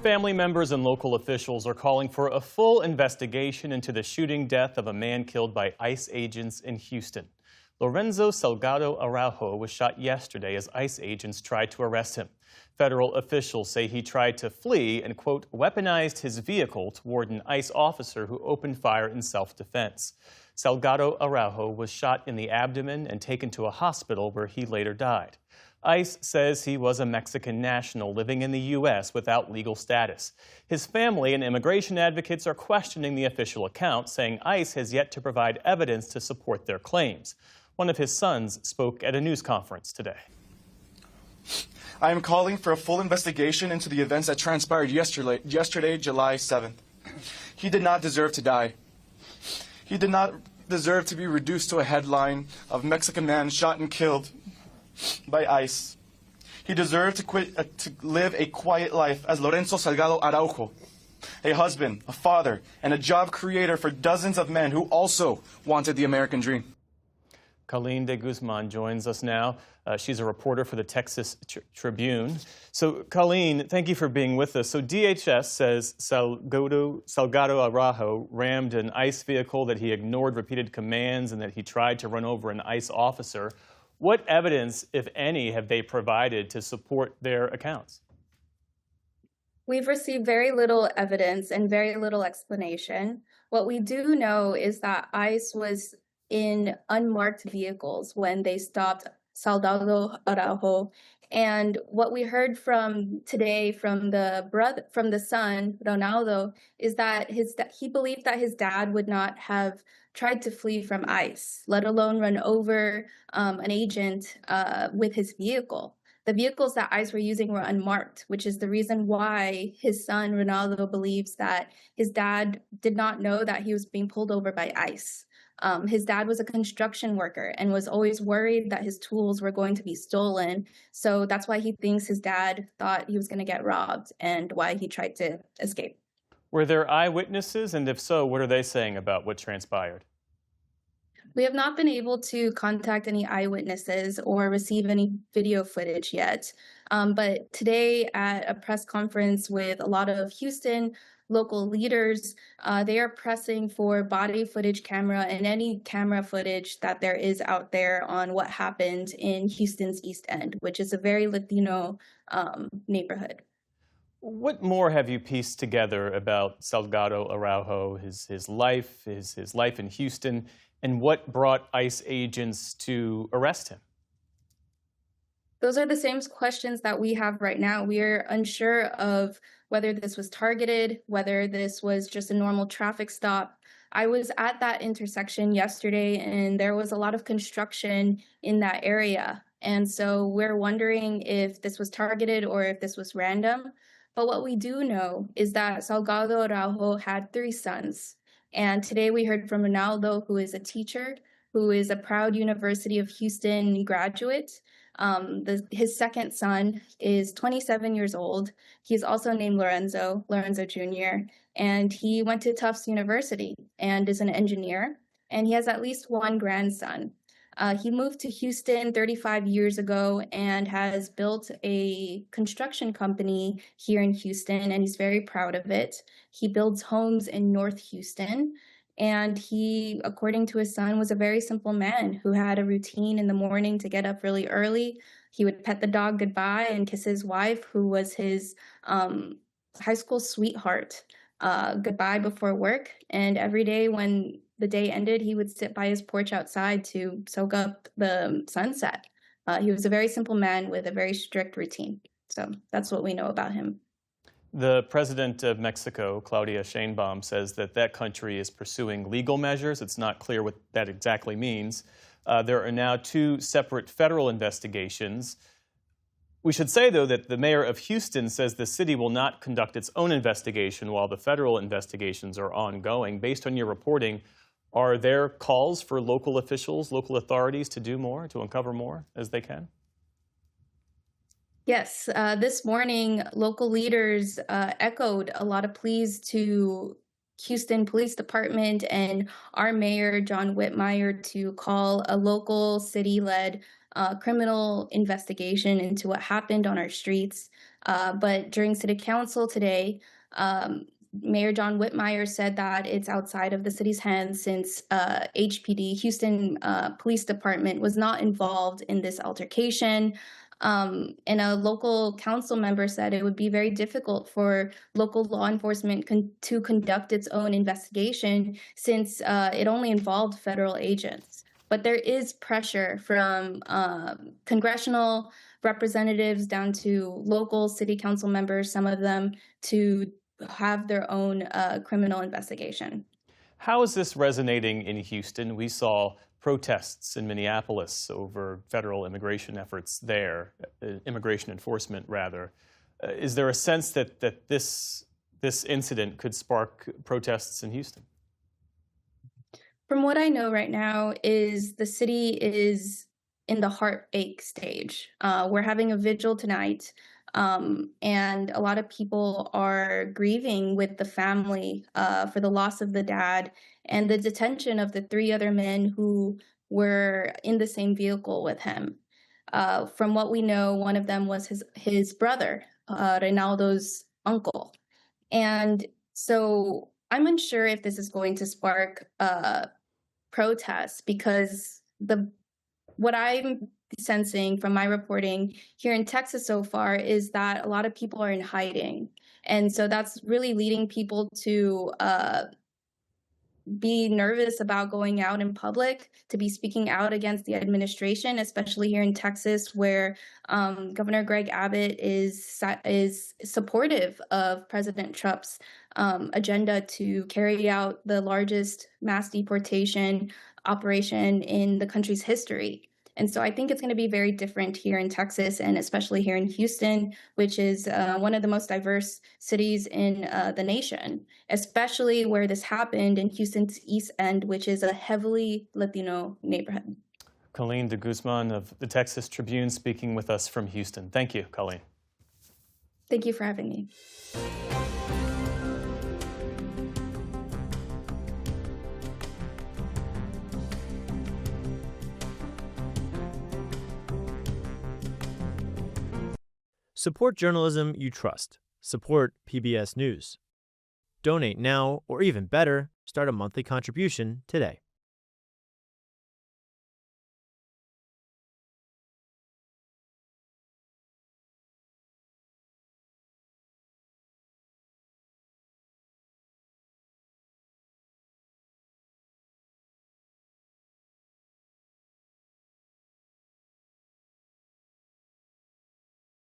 Family members and local officials are calling for a full investigation into the shooting death of a man killed by ICE agents in Houston. Lorenzo Salgado Araujo was shot yesterday as ICE agents tried to arrest him. Federal officials say he tried to flee and, quote, weaponized his vehicle toward an ICE officer who opened fire in self-defense. Salgado Araujo was shot in the abdomen and taken to a hospital where he later died. ICE says he was a Mexican national living in the U.S. without legal status. His family and immigration advocates are questioning the official account, saying ICE has yet to provide evidence to support their claims. One of his sons spoke at a news conference today. I am calling for a full investigation into the events that transpired yesterday, July 7th. He did not deserve to die. He did not deserve to be reduced to a headline of Mexican man shot and killed by ICE. He deserved to live a quiet life as Lorenzo Salgado Araujo, a husband, a father, and a job creator for dozens of men who also wanted the American dream. Colleen DeGuzman joins us now. She's a reporter for the Texas Tribune. So, Colleen, thank you for being with us. So, DHS says Salgado Araujo rammed an ICE vehicle, that he ignored repeated commands, and that he tried to run over an ICE officer. What evidence, if any, have they provided to support their accounts? We've received very little evidence and very little explanation. What we do know is that ICE was in unmarked vehicles when they stopped Salgado Araujo. And what we heard from today from the son, Ronaldo, is that he believed that his dad would not have tried to flee from ICE, let alone run over an agent with his vehicle. The vehicles that ICE were using were unmarked, which is the reason why his son, Ronaldo, believes that his dad did not know that he was being pulled over by ICE. His dad was a construction worker and was always worried that his tools were going to be stolen. So that's why he thinks his dad thought he was going to get robbed and why he tried to escape. Were there eyewitnesses? And if so, what are they saying about what transpired? We have not been able to contact any eyewitnesses or receive any video footage yet. But today at a press conference with a lot of Houston local leaders, they are pressing for body footage camera and any camera footage that there is out there on what happened in Houston's East End, which is a very Latino neighborhood. What more have you pieced together about Salgado Araujo, his life in Houston, and what brought ICE agents to arrest him? Those are the same questions that we have right now. We are unsure of whether this was targeted, whether this was just a normal traffic stop. I was at that intersection yesterday, and there was a lot of construction in that area. And so we're wondering if this was targeted or if this was random. But what we do know is that Salgado Araujo had 3 sons. And today we heard from Ronaldo, who is a teacher, who is a proud University of Houston graduate. His second son is 27 years old. He's also named Lorenzo Jr., and he went to Tufts University and is an engineer, and he has at least 1 grandson. He moved to Houston 35 years ago and has built a construction company here in Houston, and he's very proud of it. He builds homes in North Houston. And he, according to his son, was a very simple man who had a routine in the morning to get up really early. He would pet the dog goodbye and kiss his wife, who was his high school sweetheart, goodbye before work. And every day when the day ended, he would sit by his porch outside to soak up the sunset. He was a very simple man with a very strict routine. So that's what we know about him. The president of Mexico, Claudia Sheinbaum, says that that country is pursuing legal measures. It's not clear what that exactly means. There are now 2 separate federal investigations. We should say, though, that the mayor of Houston says the city will not conduct its own investigation while the federal investigations are ongoing. Based on your reporting, are there calls for local officials, local authorities to do more, to uncover more as they can? Yes, this morning, local leaders echoed a lot of pleas to Houston Police Department and our mayor, John Whitmire, to call a local city-led criminal investigation into what happened on our streets. But during City Council today, Mayor John Whitmire said that it's outside of the city's hands since HPD, Houston Police Department, was not involved in this altercation. And a local council member said it would be very difficult for local law enforcement to conduct its own investigation since it only involved federal agents. But there is pressure from congressional representatives down to local city council members, some of them, to have their own criminal investigation. How is this resonating in Houston? We saw protests in Minneapolis over federal immigration efforts there, immigration enforcement, rather. Is there a sense that this incident could spark protests in Houston? From what I know right now is the city is in the heartache stage. We're having a vigil tonight, and a lot of people are grieving with the family for the loss of the dad and the detention of the 3 other men who were in the same vehicle with him. From what we know, one of them was his brother, Reynaldo's uncle. And so I'm unsure if this is going to spark protests because what I'm sensing from my reporting here in Texas so far is that a lot of people are in hiding. And so that's really leading people to be nervous about going out in public, to be speaking out against the administration, especially here in Texas, where Governor Greg Abbott is supportive of President Trump's agenda to carry out the largest mass deportation operation in the country's history. And so I think it's going to be very different here in Texas and especially here in Houston, which is one of the most diverse cities in the nation, especially where this happened in Houston's East End, which is a heavily Latino neighborhood. Colleen DeGuzman of the Texas Tribune speaking with us from Houston. Thank you, Colleen. Thank you for having me. Support journalism you trust. Support PBS News. Donate now, or even better, start a monthly contribution today.